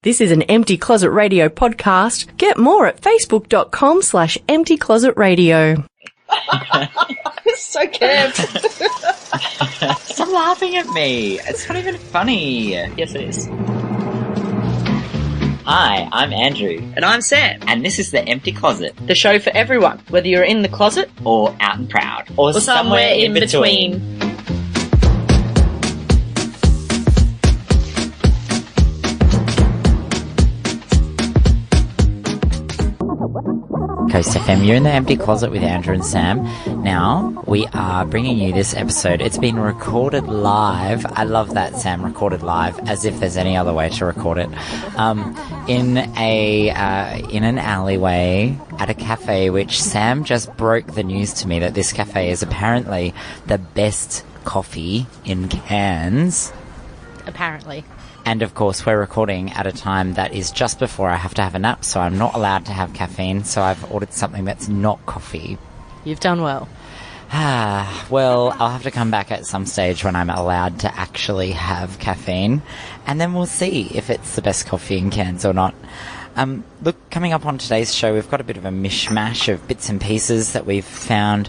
This is an Empty Closet Radio podcast. Get more at facebook.com/emptyclosetradio. So camp. Stop laughing at me. It's not even funny. Yes, it is. Hi, I'm Andrew. And I'm Sam. And this is The Empty Closet. The show for everyone, whether you're in the closet Or out and proud. or somewhere in between. Coast FM, you're in The Empty Closet with Andrew and Sam. Now, we are bringing you this episode. It's been recorded live. I love that, Sam, recorded live, as if there's any other way to record it. In an alleyway at a cafe, which Sam just broke the news to me that this cafe is apparently the best coffee in Cairns. Apparently. And of course, we're recording at a time that is just before I have to have a nap, so I'm not allowed to have caffeine, so I've ordered something that's not coffee. You've done well. Well, I'll have to come back at some stage when I'm allowed to actually have caffeine, and then we'll see if it's the best coffee in Cairns or not. Look, coming up on today's show, we've got a bit of a mishmash of bits and pieces that we've found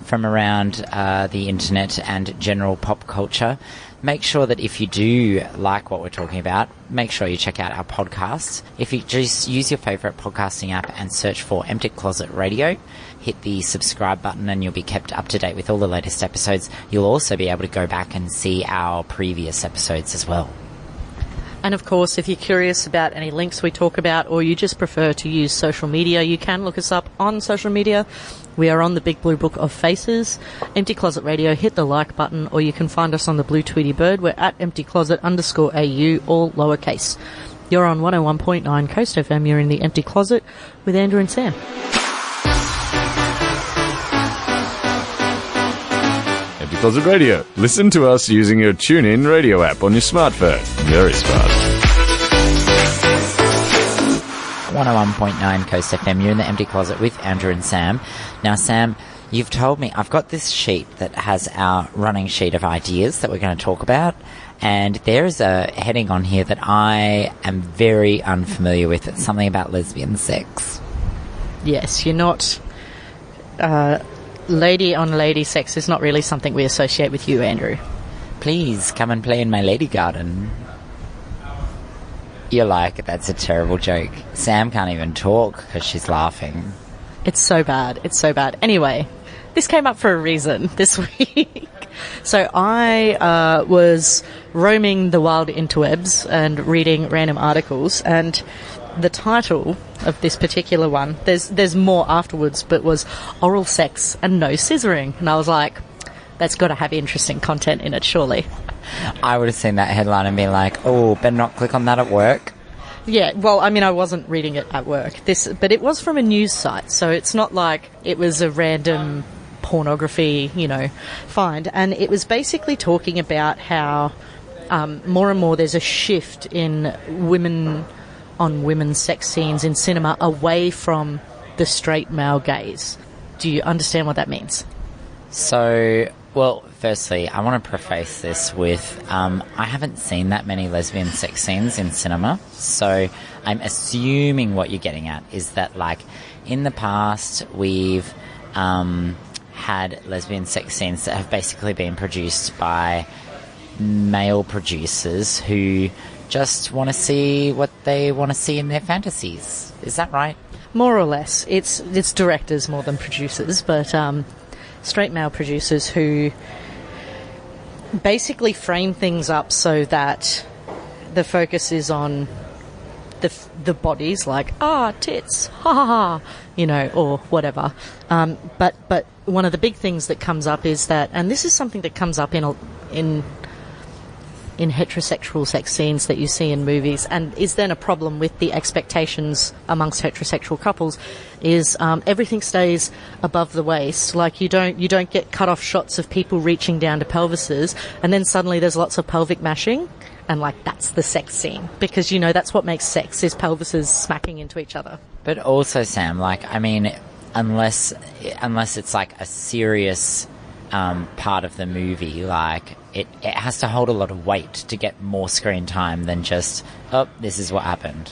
from around the internet and general pop culture. Make sure that if you do like what we're talking about, make sure you check out our podcast. If you just use your favourite podcasting app and search for Empty Closet Radio, hit the subscribe button and you'll be kept up to date with all the latest episodes. You'll also be able to go back and see our previous episodes as well. And of course, if you're curious about any links we talk about, or you just prefer to use social media, you can look us up on social media. We are on the Big Blue Book of Faces, Empty Closet Radio, hit the like button, or you can find us on the Blue Tweety Bird. We're at emptycloset_AU, all lowercase. You're on 101.9 Coast FM, you're in the Empty Closet with Andrew and Sam. Empty Closet Radio. Listen to us using your TuneIn radio app on your smartphone. Very smart. 101.9 Coast FM, you're in the Empty Closet with Andrew and Sam. Now, Sam, you've told me, I've got this sheet that has our running sheet of ideas that we're going to talk about, and there's a heading on here that I am very unfamiliar with. It's something about lesbian sex. Yes, you're not... lady-on-lady sex is not really something we associate with you, Andrew. Please, come and play in my lady garden. You're like, that's a terrible joke. Sam can't even talk because she's laughing. It's so bad. It's so bad. Anyway, this came up for a reason this week. So I was roaming the wild interwebs and reading random articles, and the title of this particular one, there's more afterwards, but was Oral Sex and No Scissoring. And I was like, that's got to have interesting content in it, surely. I would have seen that headline and been like, oh, better not click on that at work. Yeah, well, I mean, I wasn't reading it at work. But it was from a news site, so it's not like it was a random pornography, find. And it was basically talking about how more and more there's a shift in women's sex scenes in cinema away from the straight male gaze. Do you understand what that means? So, well, firstly, I want to preface this with I haven't seen that many lesbian sex scenes in cinema, so I'm assuming what you're getting at is that, like, in the past we've had lesbian sex scenes that have basically been produced by male producers who just want to see what they want to see in their fantasies. Is that right? More or less. It's directors more than producers, but straight male producers who basically frame things up so that the focus is on the bodies, like, tits, ha ha ha, or whatever. But one of the big things that comes up is that, and this is something that comes up in heterosexual sex scenes that you see in movies, and is then a problem with the expectations amongst heterosexual couples, is everything stays above the waist. Like, you don't get cut off shots of people reaching down to pelvises, and then suddenly there's lots of pelvic mashing, and like, that's the sex scene, because that's what makes sex, is pelvises smacking into each other. But also, Sam, like, I mean, unless it's like a serious part of the movie, like it has to hold a lot of weight to get more screen time than just, oh, this is what happened.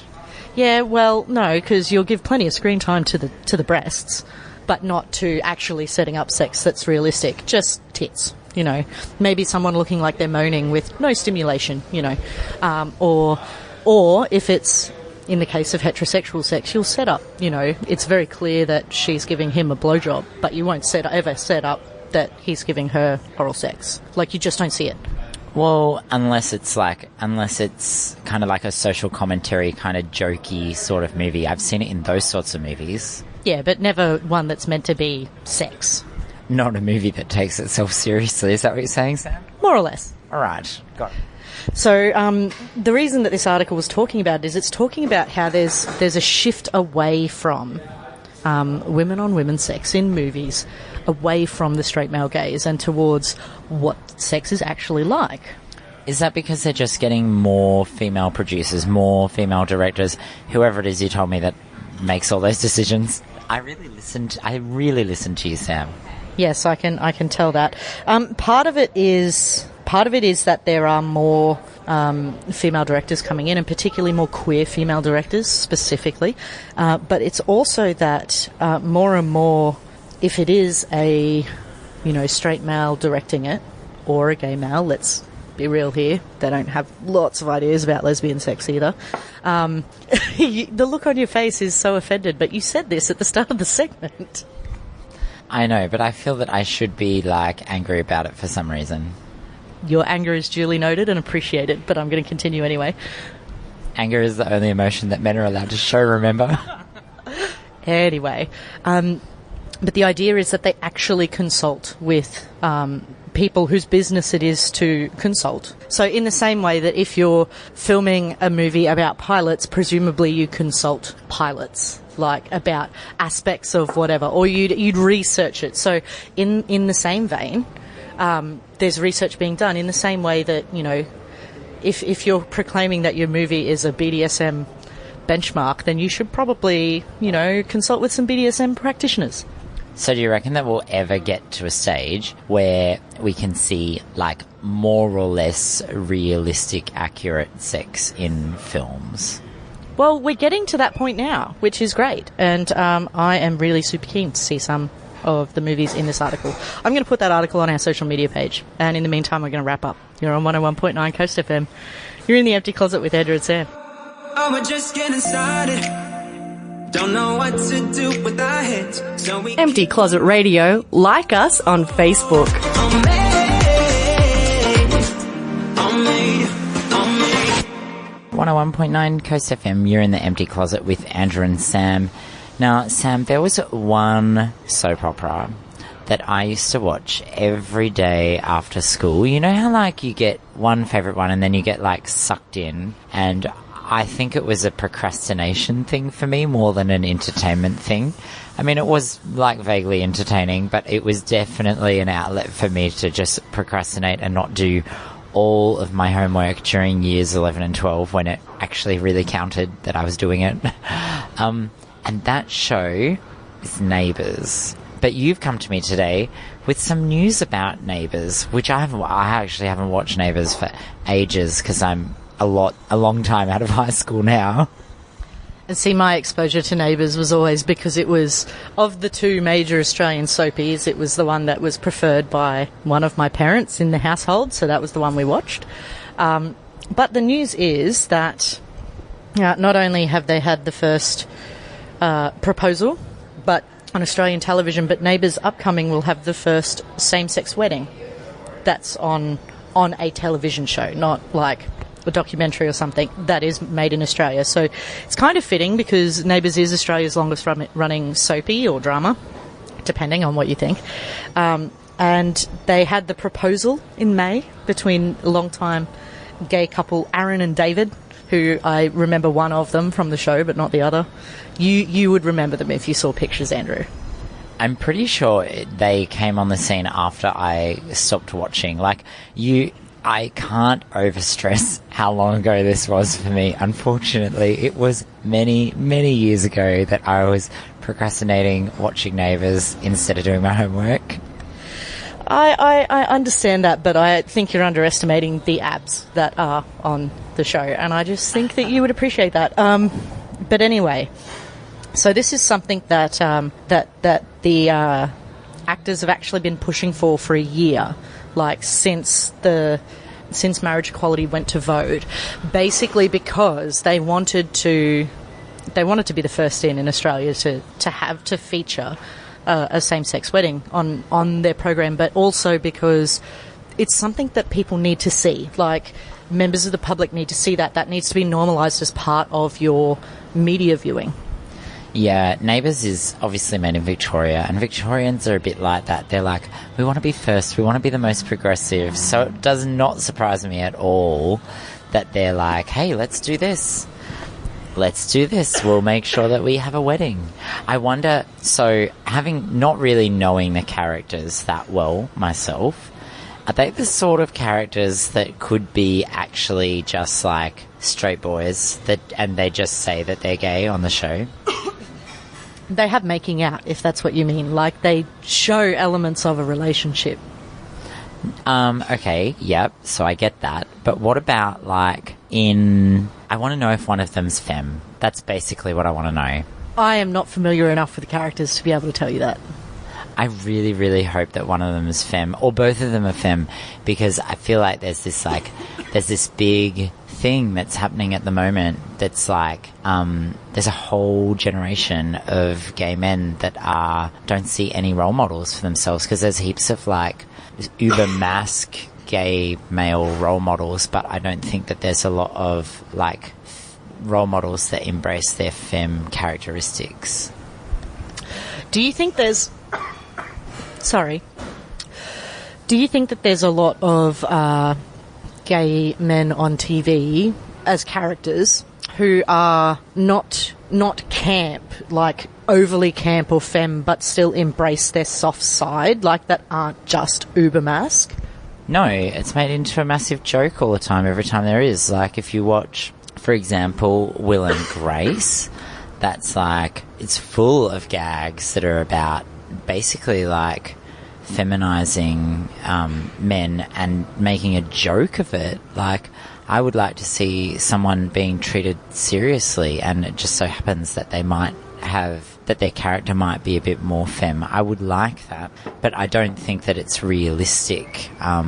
Yeah, well, no, because you'll give plenty of screen time to the breasts, but not to actually setting up sex that's realistic. Just tits, you know. Maybe someone looking like they're moaning with no stimulation, you know. Or if it's, in the case of heterosexual sex, you'll set up, you know, it's very clear that she's giving him a blowjob, but you won't ever set up that he's giving her oral sex. Like, you just don't see it. Well, unless it's kind of like a social commentary, kind of jokey sort of movie. I've seen it in those sorts of movies. Yeah, but never one that's meant to be sex. Not a movie that takes itself seriously. Is that what you're saying, Sam? More or less. All right, got it. So the reason that this article was talking about it is it's talking about how there's a shift away from women-on-women sex in movies, away from the straight male gaze and towards what sex is actually like. Is that because they're just getting more female producers, more female directors, whoever it is you told me that makes all those decisions? I really listened to you, Sam. Yes, I can tell that. Part of it is that there are more female directors coming in, and particularly more queer female directors specifically. But it's also that more and more, if it is a straight male directing it or a gay male, let's be real here, they don't have lots of ideas about lesbian sex either. The look on your face is so offended, but you said this at the start of the segment. I know, but I feel that I should be, angry about it for some reason. Your anger is duly noted and appreciated, but I'm going to continue anyway. Anger is the only emotion that men are allowed to show, remember? Anyway, but the idea is that they actually consult with people whose business it is to consult. So in the same way that if you're filming a movie about pilots, presumably you consult pilots, like about aspects of whatever, or you'd research it. So in the same vein, there's research being done in the same way that, if you're proclaiming that your movie is a BDSM benchmark, then you should probably, consult with some BDSM practitioners. So do you reckon that we'll ever get to a stage where we can see, more or less realistic, accurate sex in films? Well, we're getting to that point now, which is great. And I am really super keen to see some of the movies in this article. I'm going to put that article on our social media page. And in the meantime, we're going to wrap up. You're on 101.9 Coast FM. You're in the Empty Closet with Andrew and Sam. Oh, we're just getting started. Don't know what to do with our heads. So we Empty Closet Radio. Like us on Facebook. 101.9 Coast FM, you're in the Empty Closet with Andrew and Sam. Now, Sam, there was one soap opera that I used to watch every day after school. You know how, you get one favourite one and then you get, sucked in? And I think it was a procrastination thing for me more than an entertainment thing. I mean, it was, vaguely entertaining, but it was definitely an outlet for me to just procrastinate and not do all of my homework during years 11 and 12 when it actually really counted that I was doing it. And that show is Neighbours. But you've come to me today with some news about Neighbours, which I actually haven't watched Neighbours for ages because I'm a long time out of high school now. And see, my exposure to Neighbours was always because it was, of the two major Australian soapies, it was the one that was preferred by one of my parents in the household, so that was the one we watched. But the news is that not only have they had the first proposal but on Australian television, but Neighbours upcoming will have the first same-sex wedding. That's on a television show, not a documentary or something that is made in Australia. So it's kind of fitting because Neighbours is Australia's longest running soapy or drama, depending on what you think. And they had the proposal in May between a long-time gay couple, Aaron and David, who I remember one of them from the show, but not the other. You would remember them if you saw pictures, Andrew. I'm pretty sure they came on the scene after I stopped watching. I can't overstress how long ago this was for me. Unfortunately, it was many, many years ago that I was procrastinating watching Neighbours instead of doing my homework. I understand that, but I think you're underestimating the abs that are on the show, and I just think that you would appreciate that. But anyway, so this is something that that the actors have actually been pushing for a year, like since marriage equality went to vote, basically because they wanted to be the first in Australia to feature a same-sex wedding on their program, but also because it's something that people need to see. Like, members of the public need to see that needs to be normalised as part of your media viewing. Yeah, Neighbours is obviously made in Victoria, and Victorians are a bit like that. They're like, we want to be first, we want to be the most progressive, so it does not surprise me at all that they're like, hey, let's do this. We'll make sure that we have a wedding. I wonder, so having not really knowing the characters that well myself, are they the sort of characters that could be actually just like straight boys and they just say that they're gay on the show? They have making out, if that's what you mean. Like, they show elements of a relationship. Okay, yep, so I get that. But what about, like, I want to know if one of them's femme. That's basically what I want to know. I am not familiar enough with the characters to be able to tell you that. I really, really hope that one of them is femme, or both of them are femme, because I feel like there's this big thing that's happening at the moment that's like, there's a whole generation of gay men that don't see any role models for themselves, because there's heaps of like uber mask gay male role models, but I don't think that there's a lot of like role models that embrace their femme characteristics. Do you think that there's a lot of gay men on TV as characters who are not camp, like overly camp or femme, but still embrace their soft side, like that aren't just uber mask? No, it's made into a massive joke all the time, every time there is. Like, if you watch, for example, Will and Grace, that's like, it's full of gags that are about basically like feminizing men and making a joke of it. Like, I would like to see someone being treated seriously, and it just so happens that that their character might be a bit more femme. I would like that, but I don't think that it's realistic. I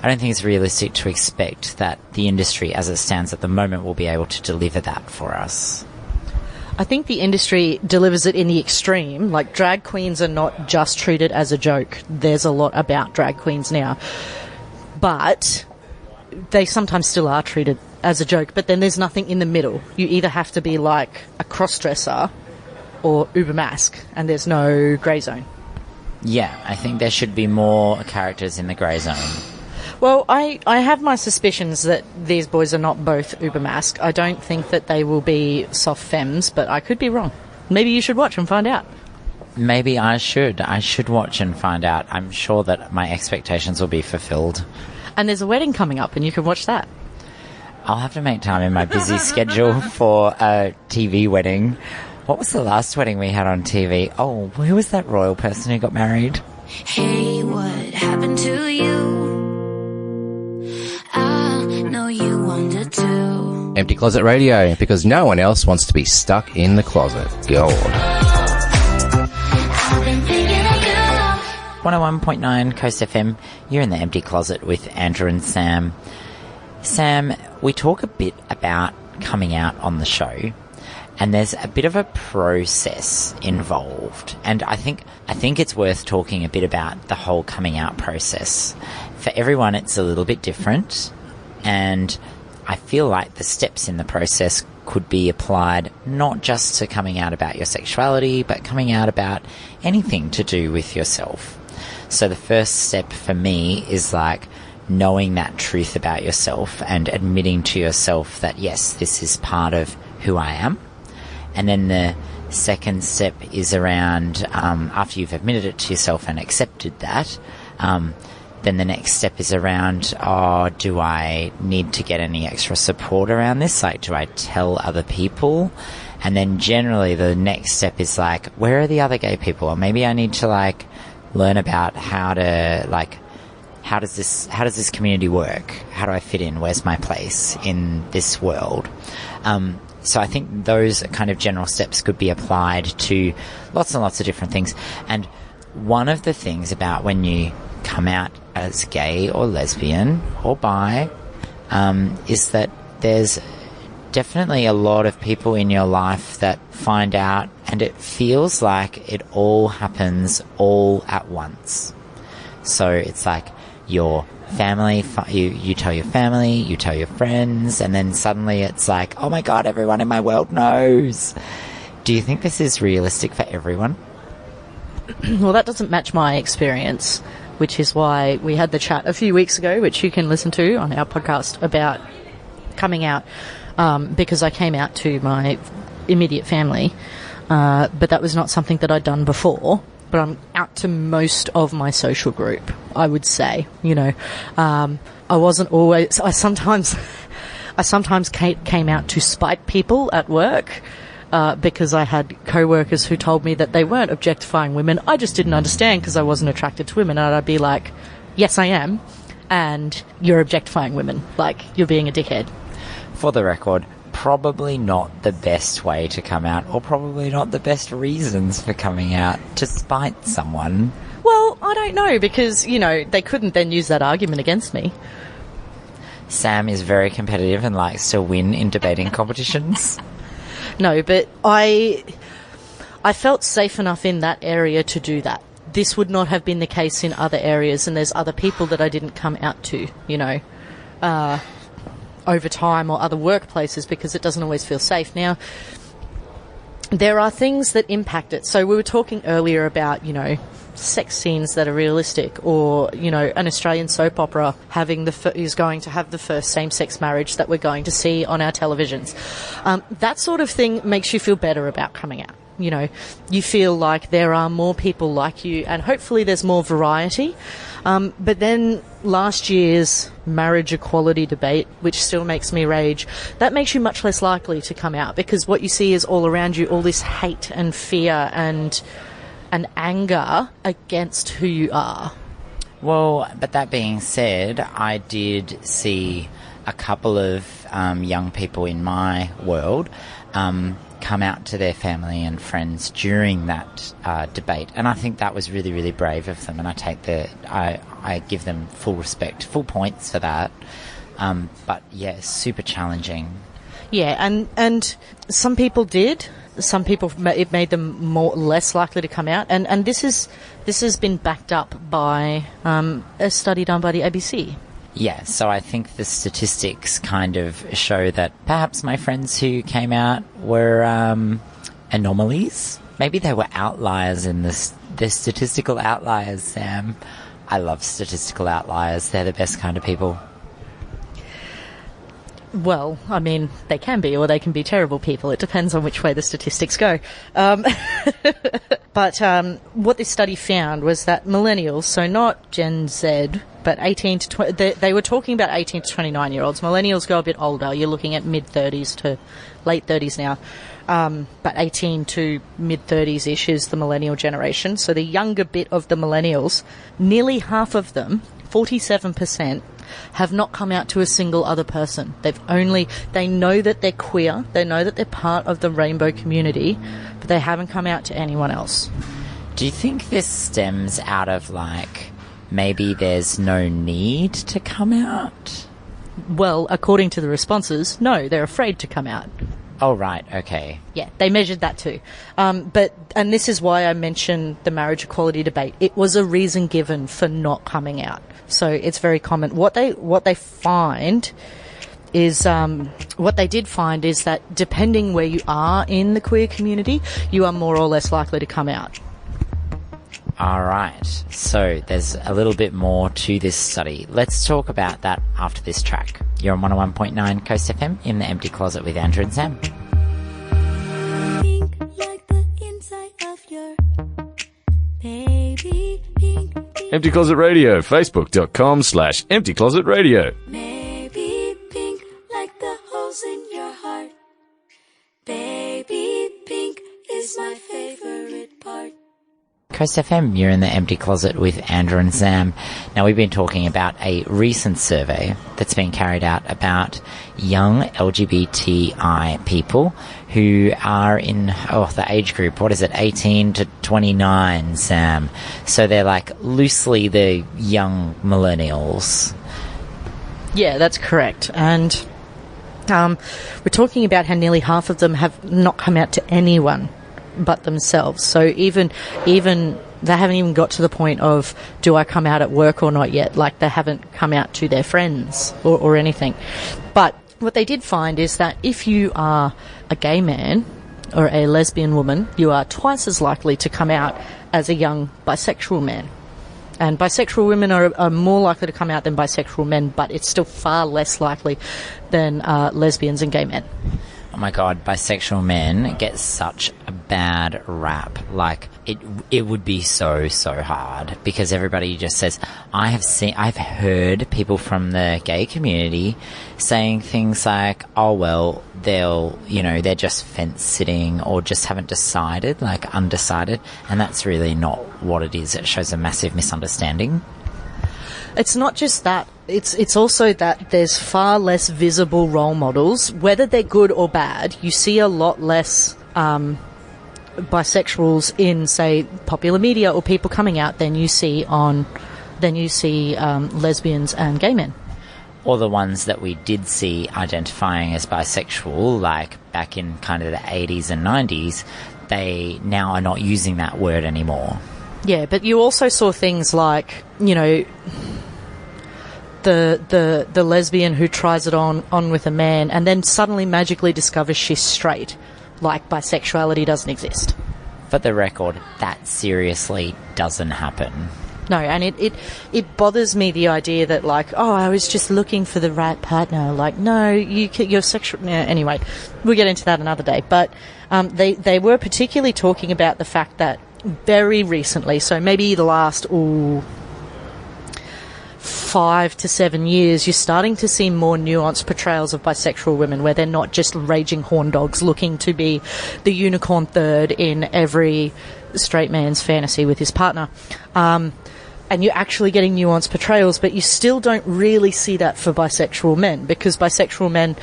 don't think it's realistic to expect that the industry as it stands at the moment will be able to deliver that for us. I think the industry delivers it in the extreme. Like, drag queens are not just treated as a joke. There's a lot about drag queens now. But they sometimes still are treated as a joke. But then there's nothing in the middle. You either have to be like a cross-dresser or uber mask, and there's no grey zone. Yeah, I think there should be more characters in the grey zone. Well, I have my suspicions that these boys are not both uber mask. I don't think that they will be soft femmes, but I could be wrong. Maybe you should watch and find out. Maybe I should. I should watch and find out. I'm sure that my expectations will be fulfilled. And there's a wedding coming up, and you can watch that. I'll have to make time in my busy schedule for a TV wedding. What was the last wedding we had on TV? Oh, who was that royal person who got married? Hey, what happened to you? I know you wonder too. Empty Closet Radio, because no one else wants to be stuck in the closet. God. I've been thinking of you. 101.9 Coast FM, you're in the Empty Closet with Andrew and Sam. Sam, we talk a bit about coming out on the show, and there's a bit of a process involved. And I think it's worth talking a bit about the whole coming out process. For everyone, it's a little bit different, and I feel like the steps in the process could be applied not just to coming out about your sexuality, but coming out about anything to do with yourself. So the first step for me is like knowing that truth about yourself and admitting to yourself that, yes, this is part of who I am. And then the second step is around, after you've admitted it to yourself and accepted that, then the next step is around, do I need to get any extra support around this? Like, do I tell other people? And then generally the next step is like, where are the other gay people? Or maybe I need to like learn about how does this community work? How do I fit in? Where's my place in this world? So I think those kind of general steps could be applied to lots and lots of different things. And one of the things about when you come out as gay or lesbian or bi is that there's definitely a lot of people in your life that find out, and it feels like it all happens all at once. So it's like your family, you tell your family, you tell your friends, and then suddenly it's like, oh my God, everyone in my world knows. Do you think this is realistic for everyone? Well, that doesn't match my experience, which is why we had the chat a few weeks ago, which you can listen to on our podcast, about coming out, because I came out to my immediate family, but that was not something that I'd done before. But I'm out to most of my social group, I would say. I wasn't always. I sometimes came out to spite people at work, because I had co-workers who told me that they weren't objectifying women. I just didn't understand because I wasn't attracted to women, and I'd be like, "Yes, I am," and you're objectifying women, like you're being a dickhead. For the record, probably not the best way to come out, or probably not the best reasons for coming out, to spite someone. Well, I don't know, because, they couldn't then use that argument against me. Sam is very competitive and likes to win in debating competitions. No, but I felt safe enough in that area to do that. This would not have been the case in other areas, and there's other people that I didn't come out to, over time, or other workplaces, because it doesn't always feel safe. Now, there are things that impact it. So we were talking earlier about, sex scenes that are realistic, or, an Australian soap opera is going to have the first same-sex marriage that we're going to see on our televisions. That sort of thing makes you feel better about coming out. You feel like there are more people like you, and hopefully there's more variety. But then last year's marriage equality debate, which still makes me rage, that makes you much less likely to come out, because what you see is all around you all this hate and fear and anger against who you are. Well, but that being said, I did see a couple of young people in my world come out to their family and friends during that debate, and I think that was really, really brave of them, and I give them full respect, full points for that. But yeah, super challenging. Yeah, and some people did. Some people, it made them less likely to come out, and this has been backed up by a study done by the ABC. Yeah, so I think the statistics kind of show that perhaps my friends who came out were anomalies. Maybe they were outliers in this. They're statistical outliers, Sam. I love statistical outliers. They're the best kind of people. Well, I mean, they can be, or they can be terrible people. It depends on which way the statistics go. But what this study found was that millennials, so not Gen Z, but 18 to 20, they were talking about 18 to 29-year-olds. Millennials go a bit older. You're looking at mid-30s to late 30s now. But 18 to mid-30s-ish is the millennial generation. So the younger bit of the millennials, nearly half of them, 47%, have not come out to a single other person. They know that they're queer, they know that they're part of the rainbow community, but they haven't come out to anyone else. Do you think this stems out of, maybe there's no need to come out? Well, according to the responses, no, they're afraid to come out. Oh, right, okay. Yeah, they measured that too. And this is why I mentioned the marriage equality debate. It was a reason given for not coming out. So it's very common. What they find is, what they did find is that depending where you are in the queer community, you are more or less likely to come out. All right. So there's a little bit more to this study. Let's talk about that after this track. You're on 101.9 Coast FM in the Empty Closet with Andrew and Sam. Pink like the inside of your baby. Pink, pink. Empty Closet Radio, facebook.com/Empty Closet Radio. Maybe pink like the holes in your heart. Baby, pink is my favorite part. Coast FM. You're in the Empty Closet with Andrew and Sam. Now, we've been talking about a recent survey that's been carried out about young LGBTI people who are in, the age group, 18 to 29, Sam. So they're like loosely the young millennials. Yeah, that's correct. And we're talking about how nearly half of them have not come out to anyone but themselves. So even they haven't even got to the point of, do I come out at work or not yet? Like, they haven't come out to their friends or anything. But what they did find is that if you are a gay man or a lesbian woman, you are twice as likely to come out as a young bisexual man. And bisexual women are more likely to come out than bisexual men, but it's still far less likely than lesbians and gay men. Oh my God, bisexual men get such a bad rap. Like, it would be so hard, because everybody just says, I've heard people from the gay community saying things like, oh well, they're just fence sitting or just haven't decided, like undecided, and that's really not what it is. It shows a massive misunderstanding. It's not just that. It's also that there's far less visible role models, whether they're good or bad. You see a lot less bisexuals in, say, popular media or people coming out than you see lesbians and gay men. Or the ones that we did see identifying as bisexual, like back in kind of the 80s and 90s, they now are not using that word anymore. Yeah, but you also saw things like, the lesbian who tries it on with a man and then suddenly magically discovers she's straight, like bisexuality doesn't exist. For the record, that seriously doesn't happen. No, and it bothers me, the idea that, like, oh, I was just looking for the right partner. Like, no, you're sexual. Yeah, anyway, we'll get into that another day. But they were particularly talking about the fact that very recently, so maybe the last 5 to 7 years, you're starting to see more nuanced portrayals of bisexual women, where they're not just raging horn dogs looking to be the unicorn third in every straight man's fantasy with his partner. And you're actually getting nuanced portrayals, but you still don't really see that for bisexual men, because bisexual men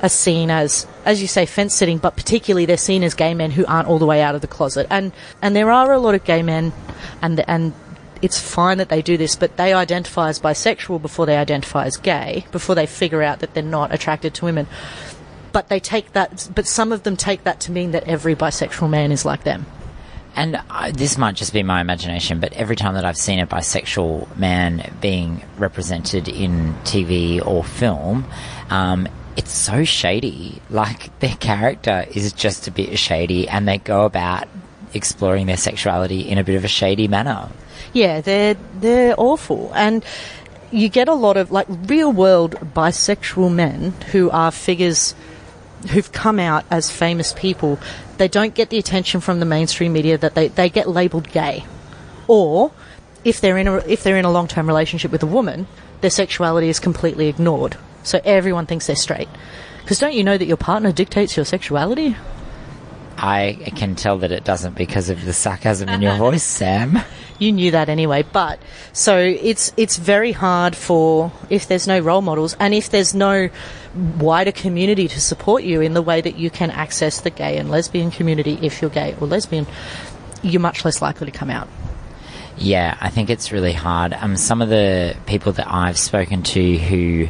are seen as you say, fence-sitting, but particularly they're seen as gay men who aren't all the way out of the closet. And there are a lot of gay men, and it's fine that they do this, but they identify as bisexual before they identify as gay, before they figure out that they're not attracted to women. But some of them take that to mean that every bisexual man is like them. And this might just be my imagination, but every time that I've seen a bisexual man being represented in TV or film, it's so shady. Like, their character is just a bit shady, and they go about exploring their sexuality in a bit of a shady manner. Yeah, they're awful. And you get a lot of, like, real-world bisexual men who are figures who've come out as famous people. They don't get the attention from the mainstream media that they get labelled gay. Or, if they're in a long-term relationship with a woman, their sexuality is completely ignored. So everyone thinks they're straight. Because don't you know that your partner dictates your sexuality? I can tell that it doesn't because of the sarcasm in your voice, Sam. You knew that anyway, but so it's very hard if there's no role models and if there's no wider community to support you in the way that you can access the gay and lesbian community. If you're gay or lesbian, you're much less likely to come out. Yeah, I think it's really hard. Some of the people that I've spoken to who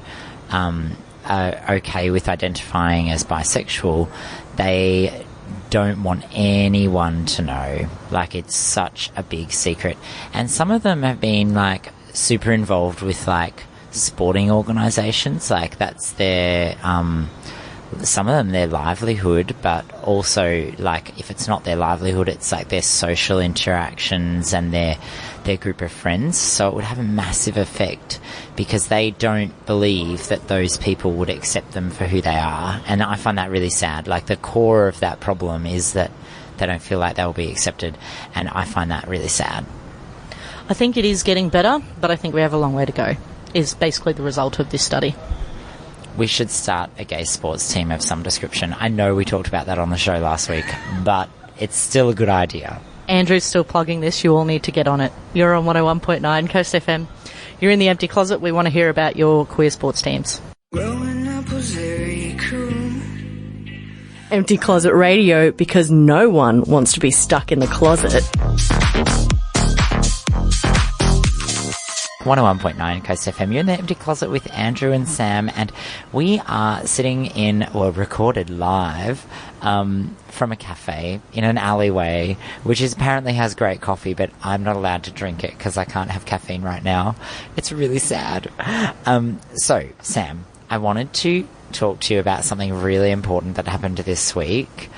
are okay with identifying as bisexual, they don't want anyone to know. Like, it's such a big secret. And some of them have been, like, super involved with, like, sporting organisations. Like, that's their some of them their livelihood, but also, like, if it's not their livelihood, it's like their social interactions and their group of friends. So it would have a massive effect because they don't believe that those people would accept them for who they are. And I find that really sad. Like, the core of that problem is that they don't feel like they'll be accepted, and I find that really sad. I think it is getting better, but I think we have a long way to go, is basically the result of this study. We should start a gay sports team of some description. I know we talked about that on the show last week, but it's still a good idea. Andrew's still plugging this. You all need to get on it. You're on 101.9 Coast FM. You're in the empty closet. We want to hear about your queer sports teams. Growing up was very cruel. Empty Closet Radio, because no one wants to be stuck in the closet. 101.9 Coast FM. You're in the empty closet with Andrew and Sam, and we are sitting in, or recorded live, from a cafe in an alleyway, which apparently has great coffee, but I'm not allowed to drink it because I can't have caffeine right now. It's really sad. So, Sam, I wanted to talk to you about something really important that happened this week.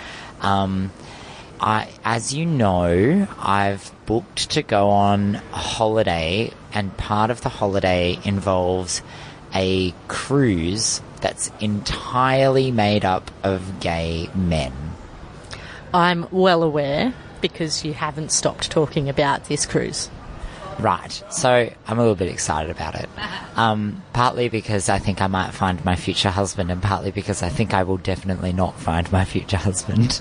As you know, I've booked to go on a holiday, and part of the holiday involves a cruise that's entirely made up of gay men. I'm well aware, because you haven't stopped talking about this cruise. Right, so I'm a little bit excited about it. Partly because I think I might find my future husband, and partly because I think I will definitely not find my future husband.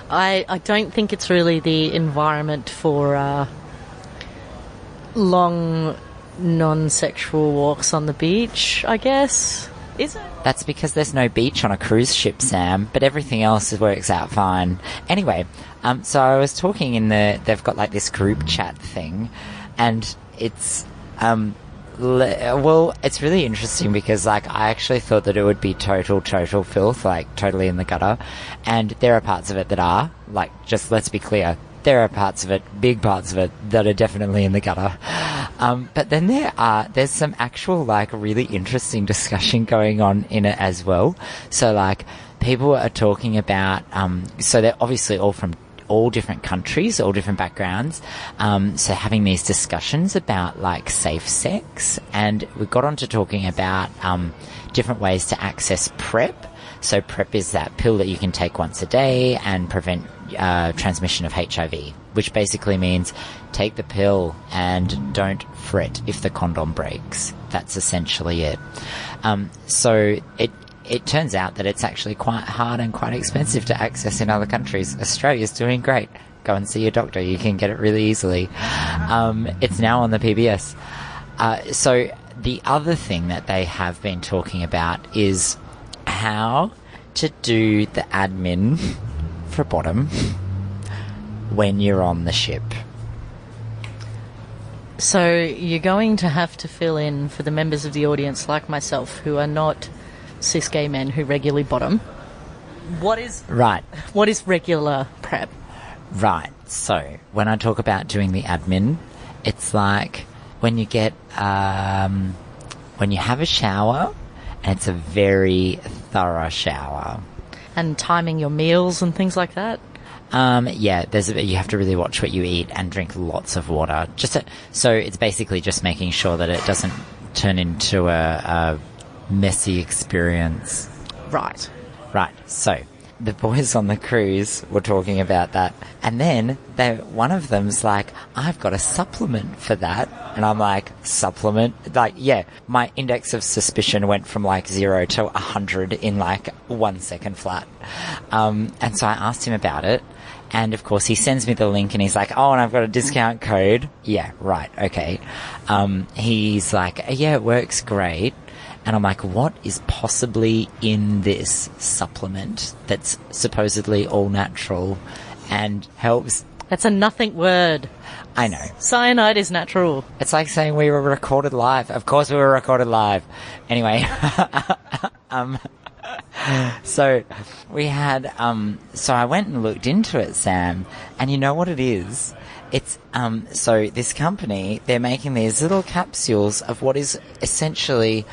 I don't think it's really the environment for long, non-sexual walks on the beach, I guess. Is it? That's because there's no beach on a cruise ship, Sam, but everything else works out fine. Anyway, so I was talking in they've got like this group chat thing, and it's, well, it's really interesting because, like, I actually thought that it would be total filth, like, totally in the gutter, and there are parts of it that are, like, just let's be clear, there are parts of it, big parts of it, that are definitely in the gutter. But then there's some actual, like, really interesting discussion going on in it as well. So, like, people are talking about, so they're obviously all from all different countries, all different backgrounds, so having these discussions about, like, safe sex, and we got on to talking about different ways to access PrEP. So PrEP is that pill that you can take once a day and prevent transmission of HIV, which basically means take the pill and don't fret if the condom breaks. That's essentially it. So it turns out that it's actually quite hard and quite expensive to access in other countries. Australia's doing great. Go and see your doctor. You can get it really easily. It's now on the PBS. So the other thing that they have been talking about is how to do the admin for Bottom when you're on the ship. So you're going to have to fill in for the members of the audience like myself who are not cis gay men who regularly bottom. What is regular PrEP? Right. So when I talk about doing the admin, it's like when you get when you have a shower, and it's a very thorough shower. And timing your meals and things like that? Yeah, you have to really watch what you eat and drink lots of water. So it's basically just making sure that it doesn't turn into a messy experience. Right. So the boys on the cruise were talking about that, and then one of them's like, I've got a supplement for that, and I'm like, supplement? Like, yeah, my index of suspicion went from like 0 to 100 in like 1 second flat. And so I asked him about it, and of course he sends me the link and he's like, oh, and I've got a discount code. Yeah, right, okay. He's like, yeah, it works great. And I'm like, what is possibly in this supplement that's supposedly all natural and helps? That's a nothing word. I know. Cyanide is natural. It's like saying we were recorded live. Of course we were recorded live. Anyway. So we had, so I went and looked into it, Sam, and you know what it is? It's, so this company, they're making these little capsules of what is essentially,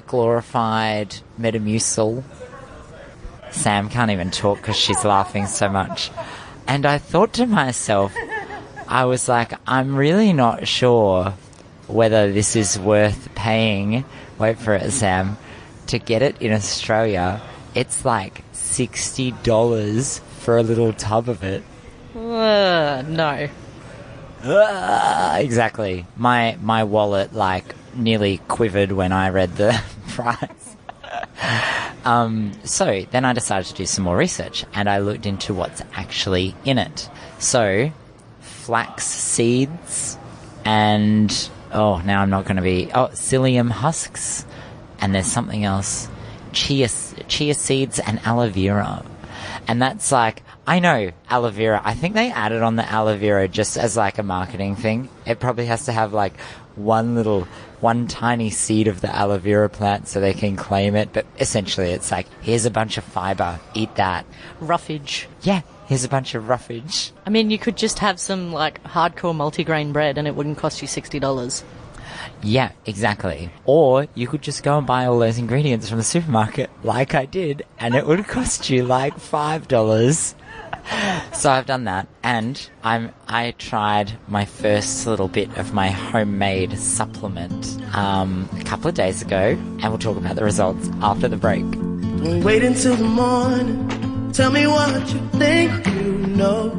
glorified Metamucil. Sam can't even talk because she's laughing so much. And I thought to myself, I was like, I'm really not sure whether this is worth paying, wait for it, Sam, to get it in Australia. It's like $60 for a little tub of it. No. Exactly. My wallet like nearly quivered when I read the price. So then I decided to do some more research, and I looked into what's actually in it. So flax seeds and, now I'm not going to be, psyllium husks. And there's something else, chia seeds and aloe vera. And that's like, I know, aloe vera. I think they added on the aloe vera just as like a marketing thing. It probably has to have like one tiny seed of the aloe vera plant so they can claim it. But essentially it's like, here's a bunch of fiber, eat that. Roughage. Yeah, here's a bunch of roughage. I mean, you could just have some like hardcore multigrain bread and it wouldn't cost you $60. Yeah, exactly. Or you could just go and buy all those ingredients from the supermarket like I did and it would cost you like $5. So I've done that, and I tried my first little bit of my homemade supplement a couple of days ago, and we'll talk about the results after the break. Don't wait until the morning. Tell me what you think you know.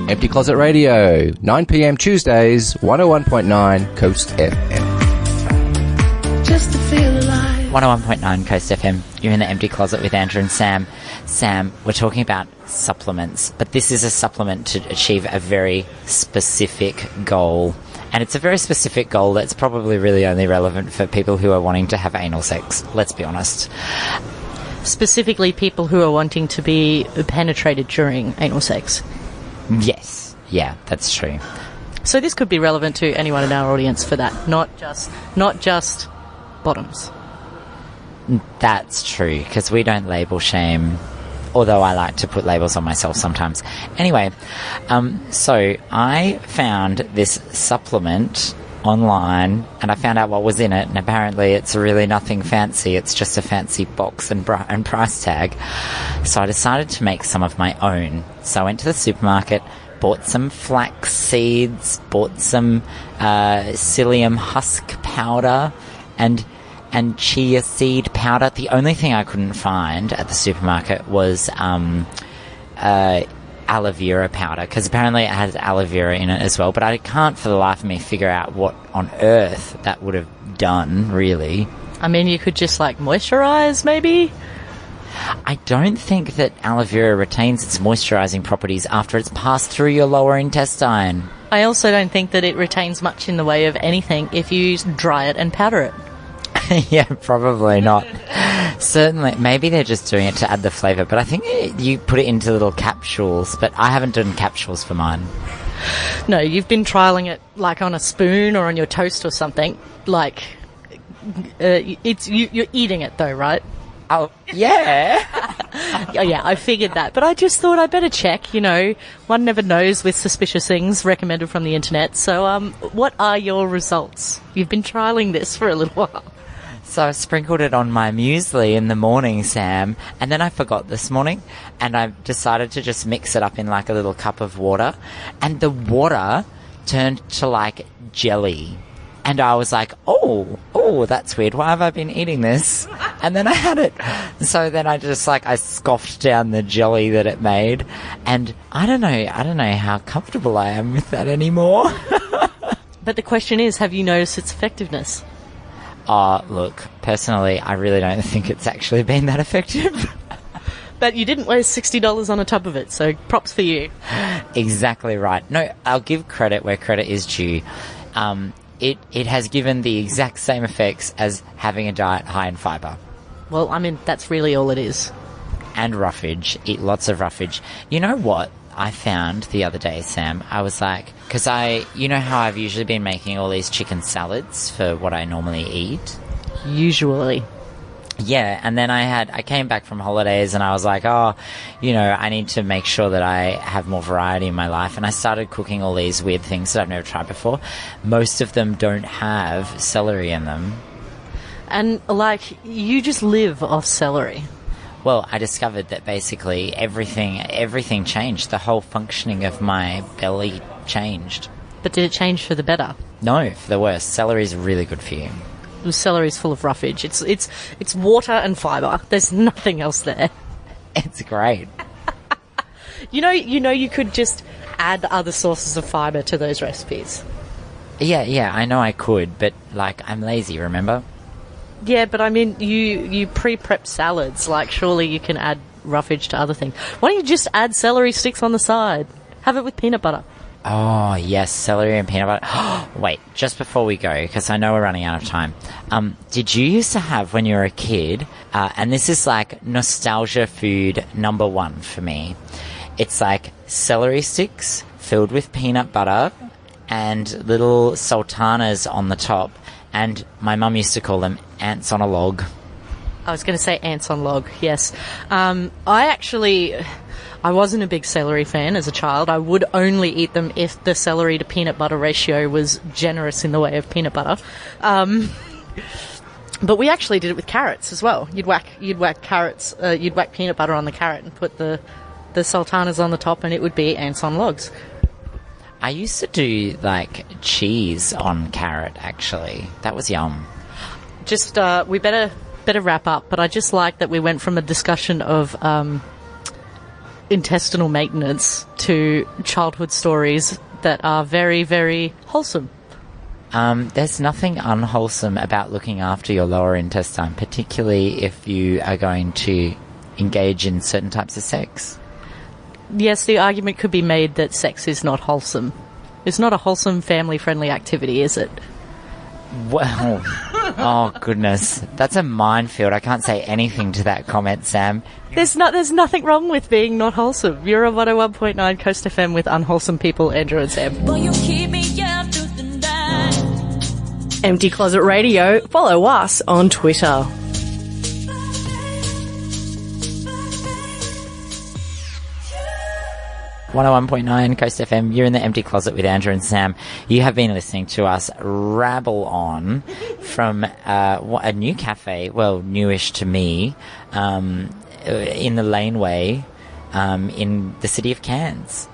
Empty Closet Radio, 9 p.m. Tuesdays, 101.9 Coast FM. Just to feel alive. 101.9 Coast FM. You're in the Empty Closet with Andrew and Sam. Sam, we're talking about supplements, but this is a supplement to achieve a very specific goal. And it's a very specific goal that's probably really only relevant for people who are wanting to have anal sex. Let's be honest. Specifically people who are wanting to be penetrated during anal sex. Yes. Yeah, that's true. So this could be relevant to anyone in our audience for that, not just bottoms. That's true, because we don't label shame, although I like to put labels on myself sometimes. Anyway, so I found this supplement online, and I found out what was in it, and apparently it's really nothing fancy. It's just a fancy box and price tag. So I decided to make some of my own. So I went to the supermarket, bought some flax seeds, bought some psyllium husk powder, and chia seed powder. The only thing I couldn't find at the supermarket was aloe vera powder, because apparently it has aloe vera in it as well, but I can't for the life of me figure out what on earth that would have done, really. I mean, you could just like moisturize, maybe? I don't think that aloe vera retains its moisturizing properties after it's passed through your lower intestine. I also don't think that it retains much in the way of anything if you dry it and powder it. Yeah, probably not. Certainly, maybe they're just doing it to add the flavour, but I think you put it into little capsules, but I haven't done capsules for mine. No, you've been trialling it like on a spoon or on your toast or something. Like, you're eating it though, right? Oh, yeah. Oh, yeah, I figured that. But I just thought I'd better check, one never knows with suspicious things recommended from the internet. So, what are your results? You've been trialling this for a little while. So I sprinkled it on my muesli in the morning, Sam, and then I forgot this morning, and I decided to just mix it up in like a little cup of water, and the water turned to like jelly. And I was like, oh, that's weird. Why have I been eating this? And then I had it. So then I scoffed down the jelly that it made. And I don't know how comfortable I am with that anymore. But the question is, have you noticed its effectiveness? Look, personally, I really don't think it's actually been that effective. But you didn't waste $60 on a tub of it, so props for you. Exactly right. No, I'll give credit where credit is due. It has given the exact same effects as having a diet high in fibre. Well, I mean, that's really all it is. And roughage. Eat lots of roughage. You know what I found the other day, Sam? I was like, because you know how I've usually been making all these chicken salads for what I normally eat? Usually. Yeah, and then I came back from holidays and I was like, I need to make sure that I have more variety in my life. And I started cooking all these weird things that I've never tried before. Most of them don't have celery in them. And, you just live off celery. Well, I discovered that basically everything changed. The whole functioning of my belly changed. But did it change for the better? No, for the worse. Celery is really good for you. Celery's full of roughage. It's water and fibre. There's nothing else there. It's great. You could just add other sources of fibre to those recipes. Yeah, I know I could, but I'm lazy, remember? Yeah, but I mean, you pre-prep salads. Surely you can add roughage to other things. Why don't you just add celery sticks on the side? Have it with peanut butter. Oh, yes, celery and peanut butter. Wait, just before we go, because I know we're running out of time. Did you used to have, when you were a kid, and this is like nostalgia food number one for me, it's like celery sticks filled with peanut butter and little sultanas on the top, and my mum used to call them ants on a log. I was going to say ants on log, yes. I wasn't a big celery fan as a child. I would only eat them if the celery to peanut butter ratio was generous in the way of peanut butter. But we actually did it with carrots as well. You'd whack carrots, you'd whack peanut butter on the carrot and put the sultanas on the top, and it would be ants on logs. I used to do, like, cheese on carrot, actually. That was yum. Just, we better wrap up, but I just like that we went from a discussion of intestinal maintenance to childhood stories that are very, very wholesome. There's nothing unwholesome about looking after your lower intestine, particularly if you are going to engage in certain types of sex. Yes, the argument could be made that sex is not wholesome. It's not a wholesome, family-friendly activity, is it? Well, oh goodness, that's a minefield. I can't say anything to that comment, Sam. There's nothing wrong with being not wholesome. You're on 101.9 Coast FM with unwholesome people, Andrew and Sam. Boy, you keep me up through the night. Empty Closet Radio. Follow us on Twitter. .9 Coast FM, you're in the Empty Closet with Andrew and Sam. You have been listening to us rabble on from a new cafe, well, newish to me, in the Laneway in the city of Cairns.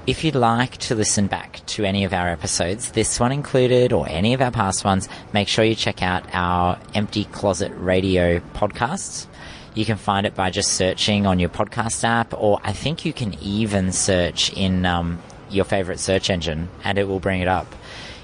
If you'd like to listen back to any of our episodes, this one included, or any of our past ones, make sure you check out our Empty Closet Radio podcasts. You can find it by just searching on your podcast app, or I think you can even search in your favourite search engine and it will bring it up.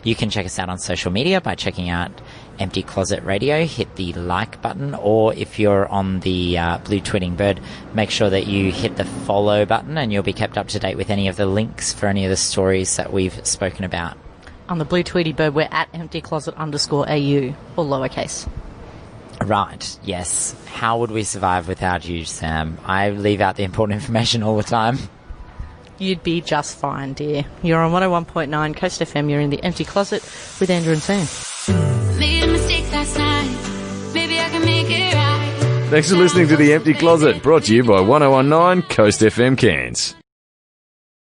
You can check us out on social media by checking out Empty Closet Radio. Hit the like button, or if you're on the Blue Tweeting Bird, make sure that you hit the follow button and you'll be kept up to date with any of the links for any of the stories that we've spoken about. On the Blue Tweety Bird, we're at emptycloset_AU, or lowercase. Right, yes. How would we survive without you, Sam? I leave out the important information all the time. You'd be just fine, dear. You're on 101.9 Coast FM. You're in the Empty Closet with Andrew and Sam. Made a mistake last night. Maybe I can make it right. Thanks for listening to The Empty Closet, brought to you by 1019 Coast FM Cairns.